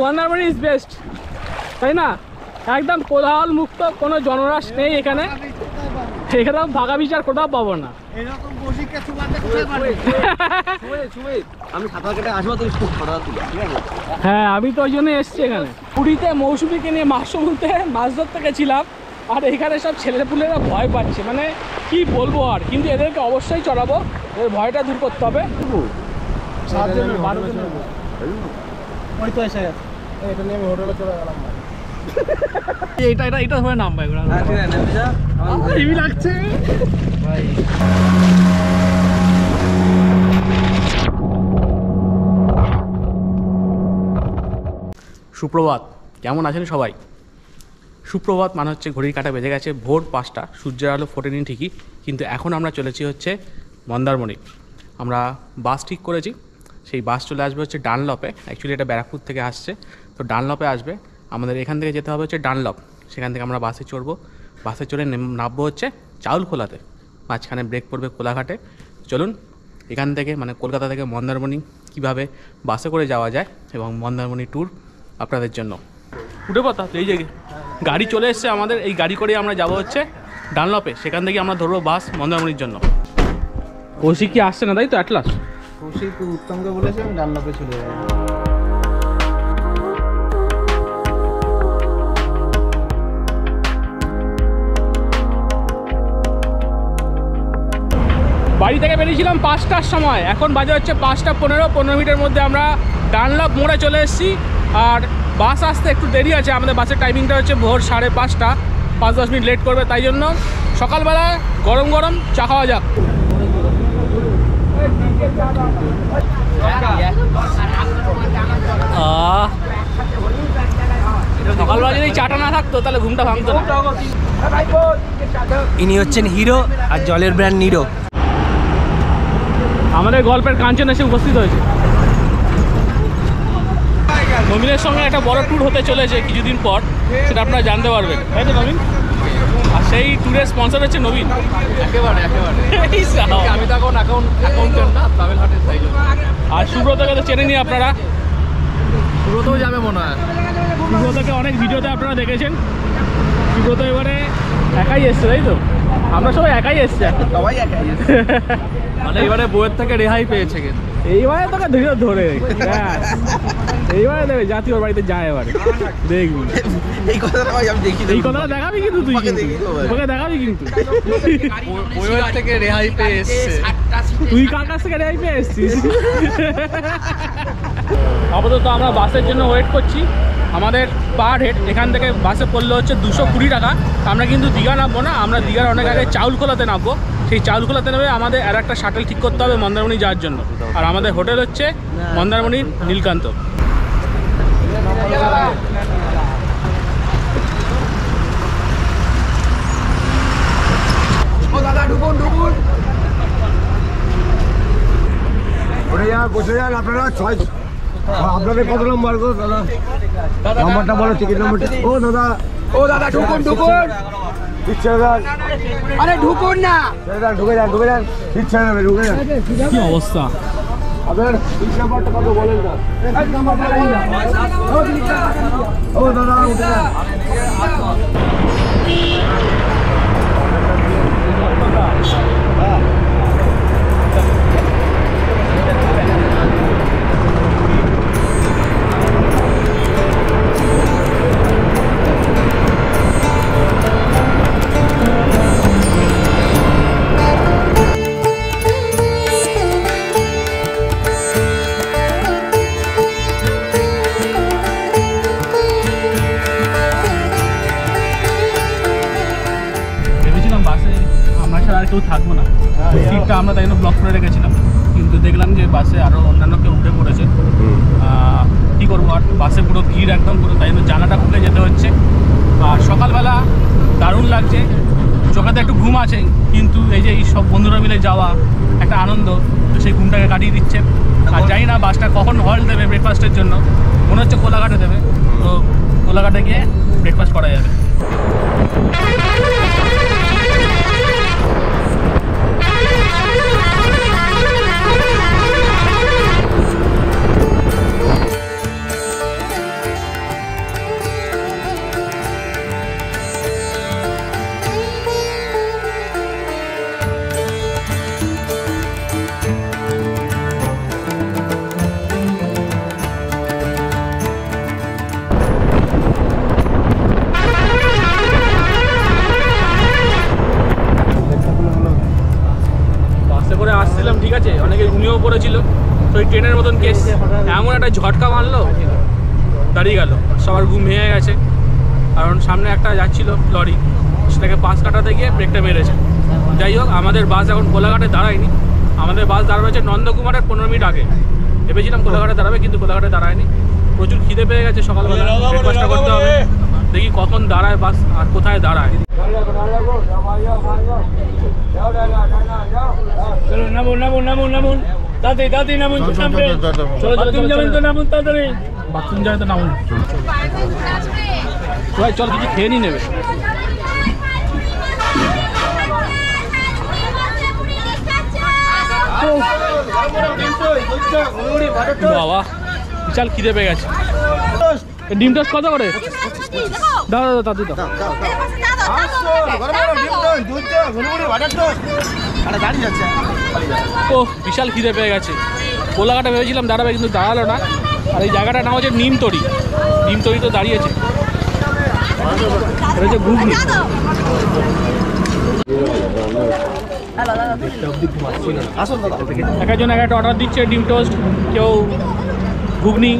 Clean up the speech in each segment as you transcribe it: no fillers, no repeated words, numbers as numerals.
Mandarmani is best, তাই না? একদম কোলাহল মুক্ত, কোনো জনরাশ নেই এখানে। এখানে ভাগা বিচার কোথাও পাবো না। হ্যাঁ, আমি তো ওই জন্য এসছি এখানে। পুরীতে মৌসুমীকে নিয়ে মাছ সমুদ্রে মাছ ধরতে গেছিলাম, আর এখানে সব ছেলেপুলেরা ভয় পাচ্ছে, মানে কি বলবো আর। কিন্তু এদেরকে অবশ্যই চড়াবো, এদের ভয়টা দূর করতে হবে। এটা হয়ে নাম ভাই লাগছে। সুপ্রভাত, কেমন আছেন সবাই? সুপ্রভাত মানে হচ্ছে ঘড়ির কাঁটা বেজে গেছে ভোর 5টা, সূর্যের আলো ফোটেনি ঠিকই, কিন্তু এখন আমরা চলেছি হচ্ছে মন্দারমণি। আমরা বাস ঠিক করেছি, সেই বাস চলে আসবে হচ্ছে ডানলপে। অ্যাকচুয়ালি এটা ব্যারাকপুর থেকে আসছে, তো ডানলপে আসবে। আমাদের এখান থেকে যেতে হবে হচ্ছে ডানলপ, সেখান থেকে আমরা বাসে চড়বো। বাসে চড়ে নামবো হচ্ছে চাউলখোলাতে, মাঝখানে ব্রেক পড়বে কোলাঘাটে। চলুন এখান থেকে মানে কলকাতা থেকে মন্দারমণি কীভাবে বাসে করে যাওয়া যায় এবং মন্দারমণি ট্যুর আপনাদের জন্য। উঠে পড়া এই যে গাড়ি চলে এসছে আমাদের, এই গাড়ি করে আমরা যাব হচ্ছে ডানলপে, সেখান থেকে আমরা ধরবো বাস মন্দারমণির জন্য। কৌশিক কি আসছে না তাই তো? অ্যাটলাস কৌশিক উত্তমকে বলেছে আমি ডানলপে চলে যাবো। বাড়ি থেকে বেরিয়েছিলাম 5টার সময়, এখন বাজে হচ্ছে 5টা 15 মিনিটের মধ্যে আমরা ডানলপ মোড়ে চলে এসেছি। আর বাস আসতে একটু দেরি আছে, আমাদের বাসের টাইমিংটা হচ্ছে ভোর 5:30, 5-10 মিনিট লেট করবে, তাই জন্য সকালবেলা গরম গরম চা খাওয়া যাক। সকালবেলা যদি চাটা না থাকতো তাহলে ঘুমটা ভাঙতো না। ইনি হচ্ছেন হিরো আর জলের ব্র্যান্ড নিরো। আমাদের গল্পের কাঞ্চন এসে উপস্থিত হয়েছে। নবীনের সঙ্গে একটা বড় ট্যুর হতে চলেছে কিছুদিন পর, সেটা আপনারা জানতে পারবেন, তাই তো নবীন? আর সেই ট্যুরের স্পন্সর হচ্ছে নবীন। একেবারে আমি তো এখন অ্যাকাউন্টেন্ট না, ট্রাভেল হাটের তাই। আর সুব্রতকে তো চেনেনি আপনারা, সুব্রতও যাবে মনে হয়। সুব্রতকে অনেক ভিডিওতে আপনারা দেখেছেন। সুব্রত এবারে একাই এসছে, তাই তো? আমরা সবাই একাই এসছি, সবাই একাই মানে এবারে বইয়ের থেকে রেহাই পেয়েছে। কিন্তু এইবারে তোকে ধরে এইবারে দেবে জাতীয় বাড়িতে যায়, এবারে দেখবি। এই কথাটা দেখাবি কিন্তু, তুই তোকে দেখাবি কিন্তু বইয়ের থেকে রেহাই পেয়ে এসছে। তুই কার কাছ থেকে রেহাই পেয়ে এসছিস? আপাতত আমরা বাসের জন্য ওয়েট করছি। আমাদের পার হেড এখান থেকে বাসে পড়লে হচ্ছে 220 টাকা। আমরা কিন্তু দীঘা নামবো না, আমরা দীঘার অনেক আগে চাউলখোলাতে নামবো। সেই চাউলখোলাতে নেমে আমাদের আর একটা শাটেল ঠিক করতে হবে মন্দারমণি যাওয়ার জন্য। আর আমাদের হোটেল হচ্ছে মন্দারমণির নীলকান্ত। বসে যান আপনারা, আপনাদের কত নম্বর গো দাদা? নম্বরটা বলো, টিকিট নম্বরটা। ও দাদা ঢুকুন। আরে ঢুকুন না, ঢুকে যান, ইচ্ছা নেবে, ঢুকে যান। কি অবস্থা আপনার টিকিট নাম্বারটা কত বলেন না? ও দাদা উঠে যান। আর কেউ থাকবো না, সিটটা আমরা তাই জন্য ব্লক করে রেখেছিলাম। কিন্তু দেখলাম যে বাসে আরও অন্যান্য কেউ উঠে পড়েছে। কী করবো আর, বাসে পুরো ভিড় একদম পুরো, তাই জন্য জানাটা খুলে যেতে হচ্ছে। আর সকালবেলা দারুণ লাগছে, চোখেতে একটু ঘুম আছে, কিন্তু এই যে এই সব বন্ধুরা মিলে যাওয়া একটা আনন্দ, তো সেই ঘুমটাকে কাটিয়ে দিচ্ছে। আর জানি না বাসটা কখন হল্ট দেবে ব্রেকফাস্টের জন্য, মনে হচ্ছে কোলাঘাটে দেবে, তো কোলাঘাটে গিয়ে ব্রেকফাস্ট করা যাবে। ট্রেনের মতন কেস, এমন একটা ঝটকা মারলো দাঁড়িয়ে গেল, সবার ঘুম ভেঙে গেছে। কারণ সামনে একটা যাচ্ছিল লরি, সেটাকে পাশ কাটাতে গিয়ে ব্রেকটা মেরেছে। যাই হোক, আমাদের বাস এখন কোলাঘাটে দাঁড়ায়নি, আমাদের বাস দাঁড়াবে হচ্ছে নন্দকুমারের 15 মিনিট আগে। ভেবেছিলাম কোলাঘাটে দাঁড়াবে, কিন্তু কোলাঘাটে দাঁড়ায়নি। প্রচুর খিদে পেয়ে গেছে, সকালবেলা ব্রেকফাস্টটা করতে হবে। দেখি কখন দাঁড়ায় বাস আর কোথায় দাঁড়ায়। চলো নামুন নামুন নামুন নামুন, তাড়াতাড়ি তাড়াতাড়ি নামুন। চলো চলো যাবেন তো, নামুন তাড়াতাড়ি। বাথরুম যাবে তো নামুন ভাই, চল কিছু খেয়ে নিয়ে নেবে। বাবা বিশাল খিদে পেয়ে গেছে। ডিম টোস্ট কত করে? দাও দাও দাদু দাও। ও বিশাল খিদে পেয়ে গেছে। কোলাঘাটে ভেবেছিলাম দাঁড়াবে, কিন্তু দাঁড়ালো না। আর এই জায়গাটার নাম হচ্ছে নিমতরি। নিমতরি তো দাঁড়িয়েছে। এটা হচ্ছে ঘুগনি। এক একজন এক একটা অর্ডার দিচ্ছে, ডিম টোস্ট, কেউ ঘুগনি,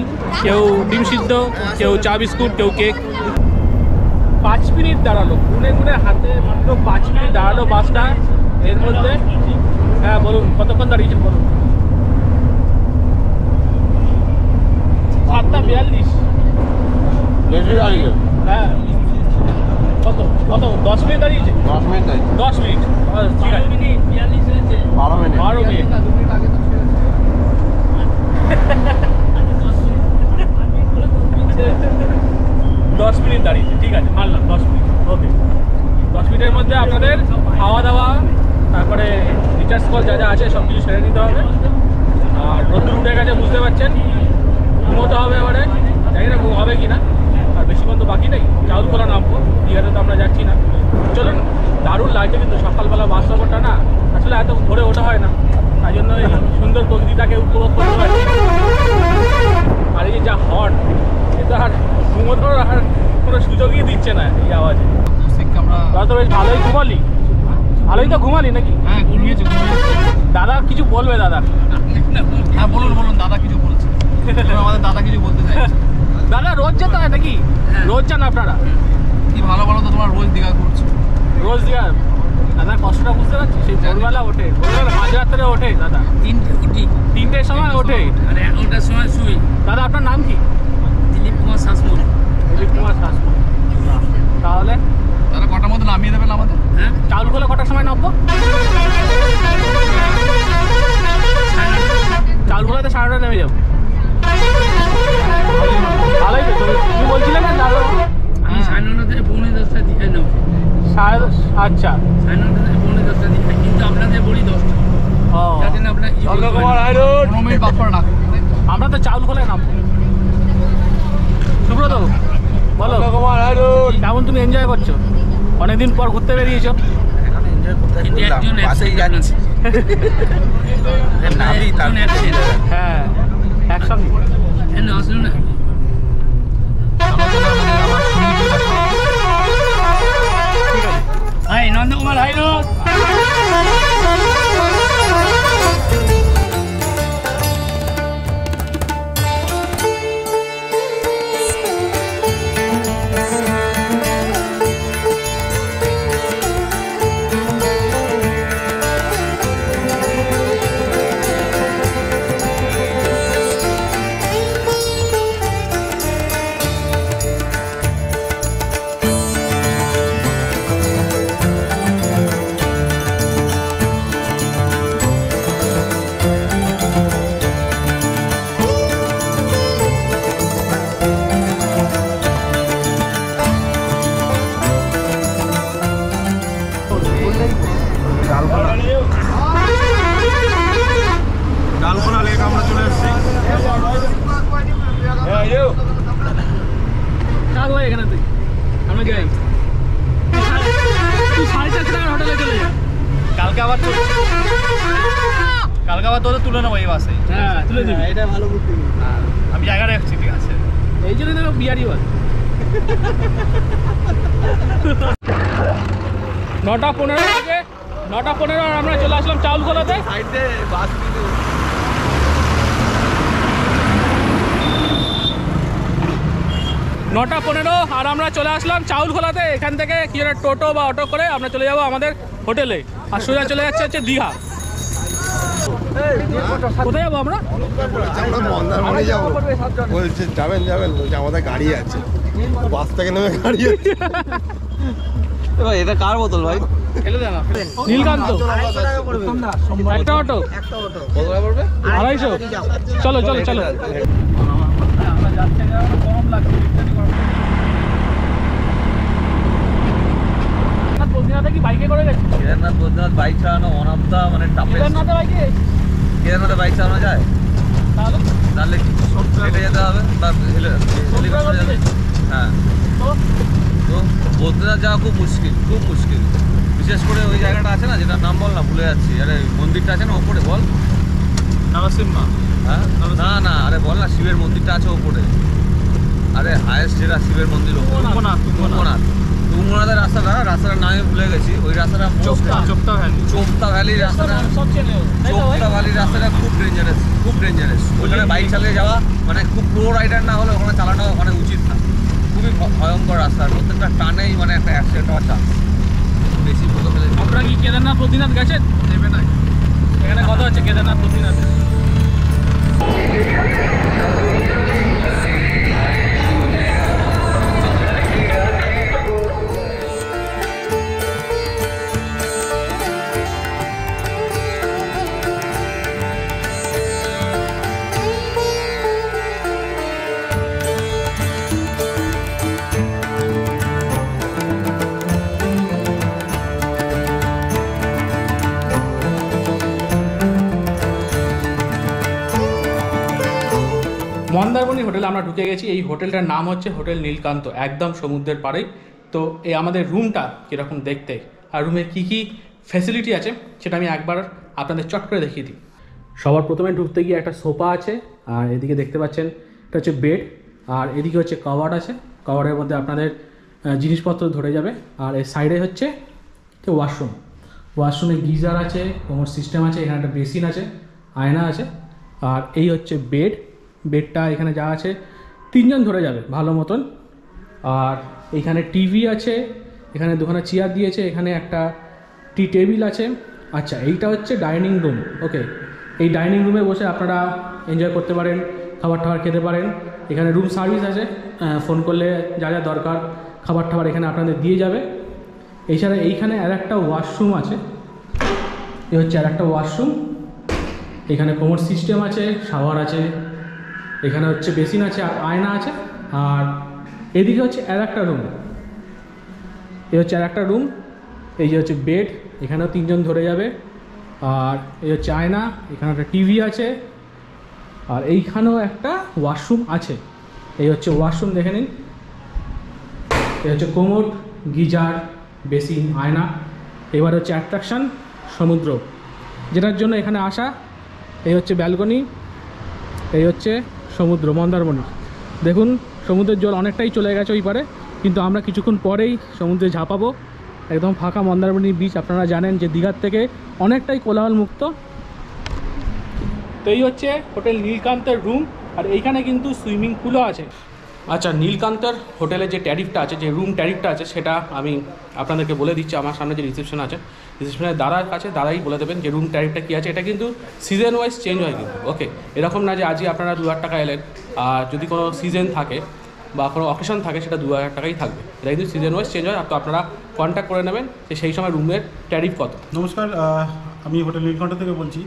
কেউ ডিম সিদ্ধ, কেউ চা বিস্কুট, কেউ কেক। 5 মিনিট দাঁড়ালো, গুনে গুনে হাতে মাত্র 5 মিনিট দাঁড়ালো বাসটা। এর মধ্যে হ্যাঁ বলুন কতক্ষণ দাঁড়িয়েছেন বলুন? 7:42। হ্যাঁ কত কত 10 মিনিট দাঁড়িয়েছে? 10 মিনিট ঠিক আছে। 12 মিনিট 10 মিনিট দাঁড়িয়েছে, ঠিক আছে মানলাম 10 মিনিট। ওকে, 10 মিনিটের মধ্যে আপনাদের খাওয়া দাওয়া, তারপরে রিচার্জ কল যা যা আছে সব কিছু সেরে নিতে হবে। আর রোদ্দুর উঠে গেছে বুঝতে পারছেন, ঘুমোতে হবে এবারে। জানি না ঘুম হবে কি না, আর বেশিক্ষণ তো বাকি নেই। চাউলখোলা নামবো, দীঘাতে তো আমরা যাচ্ছি না। চলুন, দারুণ লাগছে কিন্তু সকালবেলা বাস সফরটা না, আসলে এত ভোরে ওঠা হয় না, তাই জন্য এই সুন্দর প্রকৃতিটাকে উপভোগ করতে পারছি। আর এই যে যা হট, এটা আর ঘুমোনোর আর কোনো সুযোগই দিচ্ছে না এই আওয়াজে। তোরা তো বেশ ভালোই ঘুমালি, ভালোই তো ঘুমালি নাকি? হ্যাঁ ঘুমিয়েছে ঘুমিয়েছে। দাদা কিছু বলবে দাদা? হ্যাঁ বলুন বলুন, দাদা কিছু বলছে। আমাদের দাদা কিছু বলতে চাইছে। দাদা রোজ যেতে হয় নাকি? রোজ যান আপনারা? কি ভালো ভালো তো, তোমার রোজ দীঘা করছো। রোজ দীঘা? দাদার কষ্টটা বুঝতে পারছি। সেই ভোরবেলা ওঠে, ভোরবেলা মাঝরাত্রে ওঠে দাদা, 3টের সময় ওঠে, আর 11টার সময় শুই। দাদা আপনার নাম কি? দিলীপ কুমার শাসমল। দিলীপ কুমার শাসমল। তাহলে তারা কটার মধ্যে নামিয়ে দেবেন আমাদের? হ্যাঁ, চাউলখোলা কটার সময় নামবো? চাউলখোলাতে 9:30 নেমে যাবো। ভালোই তো, তুমি বলছিলে না দাদা? আমি 9:30 থেকে 9:45 দীঘায় নেবো। আচ্ছা 9:30 থেকে 9:45 দীঘায়, কিন্তু আপনাদের বলি 10টা। ও, যাতে না আপনার 15 মিনিট বাদ করে রাখুন। আমরা তো চাউলখোলায় নামবো। সুব্রত বলো, কেমন তুমি এনজয় করছো? অনেকদিন পর ঘুরতে বেরিয়েছো। কিন্তু একজন বাসেই যাচ্ছে। হ্যাঁ একসঙ্গে। হ্যাঁ আসলো না। ঠিক আছে। হাই নন্দকুমার, হাই রোদ। ডালখোলা লেক আমরা চলে এসেছি। থাকবো এখানে, তুই আমরা যাই। তুই 4:30 টাকার হোটেলে চলে যা। কালকে আবার তোদের তুলে নেবো এই বাসে। হ্যাঁ তুলে দিবি। এটা ভালো বুদ্ধি। আমি জায়গা রাখছি, ঠিক আছে? এই জন্য দেখো বিয়ারি বাস। 9:15 থেকে 9:15 আর আমরা চলে আসলাম চাউলখোলাতে। সাইডে বাস 9:15 আর আমরা চলে আসলাম চাউলখোলাতে। এখান থেকে কি একটা টোটো বা অটো করে আমরা চলে যাব আমাদের হোটেলে, আর সোজা চলে যাচ্ছে হচ্ছে দীঘা। কোথায় যাবো আমরা? মন্দারমণি যাবো বলছে। যাবেন বলছে আমাদের গাড়ি আছে, বাস থেকে নেমে গাড়ি আছে। ভাই এটা কার বোতল ভাই? নীলকান্ত একটা অটো 250। চলো চলো চলো। কি বাইকে করে গেছি? কেদারনাথ বদ্রীনাথ বাইক চালানো ওয়ান অফ দা মানে টাফেস্ট। কেদারনাথে বাইকে? কেদারনাথে বাইক চালানো যায়? তাহলে তাহলে হেঁটে যেতে হবে বা হেলিকপ্টারে যাবে। হ্যাঁ, তো বদ্রীনাথ যাওয়া খুব মুশকিল, খুব মুশকিল। বিশেষ করে ওই জায়গাটা আছে না, যেটার নাম বল না, ভুলে যাচ্ছি। আরে মন্দিরটা আছে না ওপরে, বল। নরসিংহা। হ্যাঁ না না, আরে বল না, শিবের মন্দিরটা আছে ওপরে। আরে হায়েস্ট যেটা শিবের মন্দির ওপরে, তুঙ্গনাথের রাস্তাটার নামে ভুলে গেছি। ওই রাস্তাটা চোপতা ভ্যালির রাস্তাটা, চোপতা ভ্যালির রাস্তাটা খুব ডেঞ্জারাস, খুব ডেঞ্জারাস। ওখানে বাইক চালিয়ে যাওয়া মানে খুব প্রো রাইডার না হলে ওখানে চালানো মানে উচিত না। খুবই ভয়ঙ্কর রাস্তা, প্রত্যেকটা টানেই মানে একটা অ্যাক্সিডেন্ট হওয়ার চান্স বেশি। আপনারা কি কেদারনাথ বদ্রীনাথ গেছেন? নেবে না এখানে কথা হচ্ছে কেদারনাথ বদ্রীনাথ। মন্দারমণি হোটেলে আমরা ঢুকে গেছি। এই হোটেলটার নাম হচ্ছে হোটেল নীলকান্ত, একদম সমুদ্রের পাড়েই। তো এই আমাদের রুমটা কীরকম দেখতে আর রুমে কী কী ফ্যাসিলিটি আছে সেটা আমি একবার আপনাদের চট করে দেখিয়ে দিই। সবার প্রথমে ঢুকতে গিয়ে একটা সোফা আছে, আর এদিকে দেখতে পাচ্ছেন এটা হচ্ছে বেড, আর এদিকে হচ্ছে কভার আছে। কভারের মধ্যে আপনাদের জিনিসপত্র ধরে যাবে। আর এই সাইডে হচ্ছে ওয়াশরুম। ওয়াশরুমে গিজার আছে, কোমর সিস্টেম আছে, এখানে একটা বেসিন আছে, আয়না আছে। আর এই হচ্ছে বেড। বেডটা এখানে যা আছে 3 জন ধরে যাবে ভালো মতন। আর এখানে টিভি আছে, এখানে দুখানা চেয়ার দিয়েছে, এখানে একটা টি টেবিল আছে। আচ্ছা, এইটা হচ্ছে ডাইনিং রুম। ওকে, এই ডাইনিং রুমে বসে আপনারা এনজয় করতে পারেন, খাবার টাবার খেতে পারেন। এখানে রুম সার্ভিস আছে, ফোন করলে যা যা দরকার খাবার টাবার এখানে আপনাদের দিয়ে যাবে। এছাড়া এইখানে আর একটা ওয়াশরুম আছে, এই হচ্ছে আর একটা ওয়াশরুম। এখানে কোমর সিস্টেম আছে, শাওয়ার আছে, এখানে হচ্ছে বেসিন আছে আর আয়না আছে। আর এদিকে হচ্ছে আর একটা রুম, এই হচ্ছে আর একটা রুম। এই যে হচ্ছে বেড, এখানেও 3 জন ধরে যাবে। আর এই হচ্ছে আয়না, এখানে একটা টিভি আছে, আর এইখানেও একটা ওয়াশরুম আছে। এই হচ্ছে ওয়াশরুম, দেখে নিন। এই হচ্ছে কোমোড, গিজার, বেসিন, আয়না। এবার হচ্ছে অ্যাট্রাকশান সমুদ্র, যেটার জন্য এখানে আসা। এই হচ্ছে ব্যালকনি, এই হচ্ছে সমুদ্র মন্দারমণি। দেখুন সমুদ্রের জল অনেকটাই চলে গেছে ওই পারে, কিন্তু আমরা কিছুক্ষণ পরেই সমুদ্রে ঝাঁপাবো। একদম ফাঁকা মন্দারমণি বিচ। আপনারা জানেন যে দীঘার থেকে অনেকটাই কোলাহল মুক্ত। তো এই হচ্ছে হোটেল নীলকান্তের রুম, আর এইখানে কিন্তু সুইমিং পুলও আছে। আচ্ছা, নীলকান্তর হোটেলে যে ট্যারিফটা আছে, যে রুম ট্যারিফটা আছে, সেটা আমি আপনাদেরকে বলে দিচ্ছি। আমার সামনে যে রিসেপশন আছে, রিসেপশনের দাদার কাছে দাদাই বলে দেবেন যে রুম ট্যারিফটা কী আছে। এটা কিন্তু সিজন ওয়াইজ চেঞ্জ হয় কিন্তু। ওকে, এরকম না যে আজই আপনারা 2000 টাকা এলেন, আর যদি কোনো সিজন থাকে বা কোনো অকেশন থাকে সেটা 2000 টাকাই থাকবে। এটা কিন্তু সিজন ওয়াইজ চেঞ্জ হয়। তো আপনারা কন্ট্যাক্ট করে নেবেন যে সেই সময় রুমের ট্যারিফ কত। নমস্কার, আমি হোটেল নীলকণ্ঠ থেকে বলছি।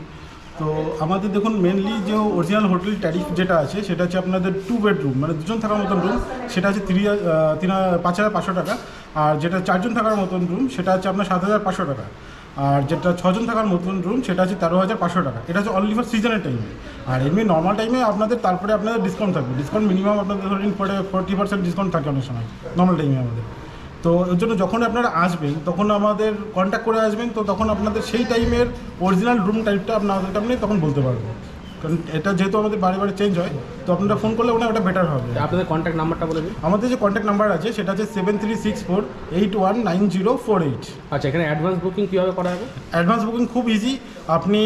তো আমাদের দেখুন মেনলি যে অরিজিনাল হোটেল ট্যারিফ যেটা আছে সেটা হচ্ছে আপনাদের 2 বেডরুম, মানে 2 জন থাকার মতন রুম, সেটা হচ্ছে 5,500 টাকা। আর যেটা 4 জন থাকার মতন রুম সেটা হচ্ছে আপনার 7,500 টাকা। আর যেটা 6 জন থাকার মতন রুম সেটা হচ্ছে 13,500 টাকা। এটা হচ্ছে অনলি ফর সিজনের টাইমে। আর এমনি নর্মাল টাইমে আপনাদের তারপরে আপনাদের ডিসকাউন্ট থাকবে। ডিসকাউন্ট মিনিমাম আপনাদের ধরুন 40% ডিসকাউন্ট থাকে অনেক সময় নর্মাল টাইমে আমাদের। তো ওর জন্য যখন আপনারা আসবেন তখন আমাদের কন্ট্যাক্ট করে আসবেন, তো তখন আপনাদের সেই টাইমের অরিজিনাল রুম টাইপটা আপনাদের আপনি তখন বলতে পারবো। কারণ এটা যেহেতু আমাদের বারে বারে চেঞ্জ হয়, তো আপনারা ফোন করলে ওটা বেটার হবে। আপনাদের কন্ট্যাক্ট নাম্বারটা বলে দিন। আমাদের যে কন্ট্যাক্ট নাম্বার আছে সেটা হচ্ছে 7364819048। আচ্ছা, এখানে অ্যাডভান্স বুকিং কীভাবে করা হবে? অ্যাডভান্স বুকিং খুব ইজি। আপনি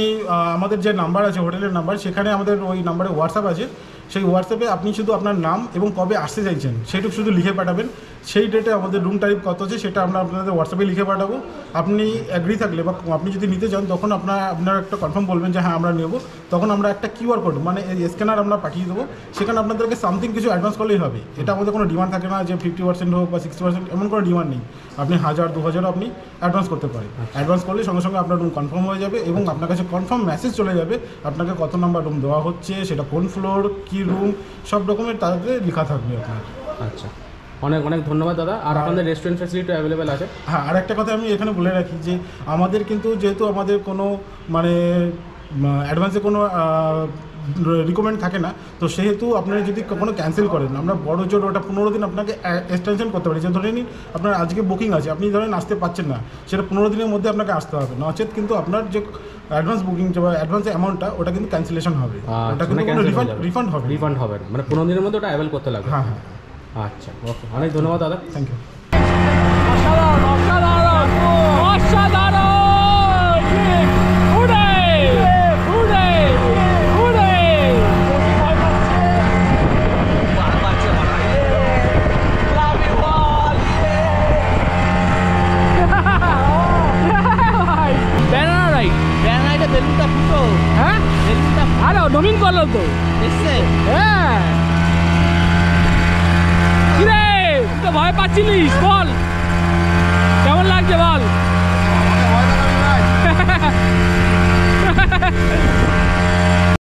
আমাদের যে নাম্বার আছে হোটেলের নাম্বার, সেখানে আমাদের ওই নাম্বারে হোয়াটসঅ্যাপ আছে, সেই হোয়াটসঅ্যাপে আপনি শুধু আপনার নাম এবং কবে আসতে চাইছেন সেইটুকু শুধু লিখে পাঠাবেন। সেই ডেটে আমাদের রুম টাইপ কত আছে সেটা আমরা আপনাদের হোয়াটসঅ্যাপে লিখে পাঠাবো। আপনি অ্যাগ্রি থাকলে বা আপনি যদি নিতে চান তখন আপনার একটা কনফার্ম বলবেন যে হ্যাঁ আমরা নেব, তখন আমরা একটা কিউআর কোড মানে স্ক্যানার আমরা পাঠিয়ে দেবো। সেখানে আপনাদেরকে সামথিং কিছু অ্যাডভান্স করলেই হবে। এটা আমাদের কোনো ডিমান্ড থাকে না যে 50% হোক বা 60%, এমন কোনো ডিমান্ড নেই। আপনি 1000 2000 আপনি অ্যাডভান্স করতে পারেন। অ্যাডভান্স করলে সঙ্গে সঙ্গে আপনার রুম কনফার্ম হয়ে যাবে এবং আপনার কাছে কনফার্ম মেসেজ চলে যাবে আপনাকে কত নাম্বার রুম দেওয়া হচ্ছে, সেটা কোন ফ্লোর, কী রুম, সব রকমের তাদের লেখা থাকবে আপনার। আচ্ছা, অনেক অনেক ধন্যবাদ দাদা। আর আপনাদের রেস্টুরেন্ট ফ্যাসিলিটি অ্যাভেলেবেল আছে? হ্যাঁ, আর একটা কথা আমি এখানে বলে রাখি যে আমাদের কিন্তু যেহেতু আমাদের কোনো মানে অ্যাডভান্সে কোনো রিকমেন্ড থাকে না, তো সেহেতু আপনারা যদি কোনো ক্যান্সেল করেন আমরা বড় জোর ওটা 15 দিন আপনাকে এক্সটেনশন করতে পারি। যে ধরে নিন আপনার আজকে বুকিং আছে, আপনি ধরেন আসতে পারছেন না, সেটা 15 দিনের মধ্যে আপনাকে আসতে হবে, নচেত কিন্তু আপনার যে অ্যাডভান্স বুকিং বা অ্যাডভান্স অ্যামাউন্টটা ওটা কিন্তু ক্যান্সেলেশন হবে, ওটা কিন্তু রিফান্ড হবে। রিফান্ড হবে না, মানে 15 দিনের মধ্যে ওটা অ্যাভেল করতে লাগবে। হ্যাঁ হ্যাঁ, আচ্ছা, ওকে, অনেক ধন্যবাদ দাদা। Thank you. নমিন করলো তো হ্যাঁ, কিরে তুই তো ভয় পাচ্ছিলিস বল।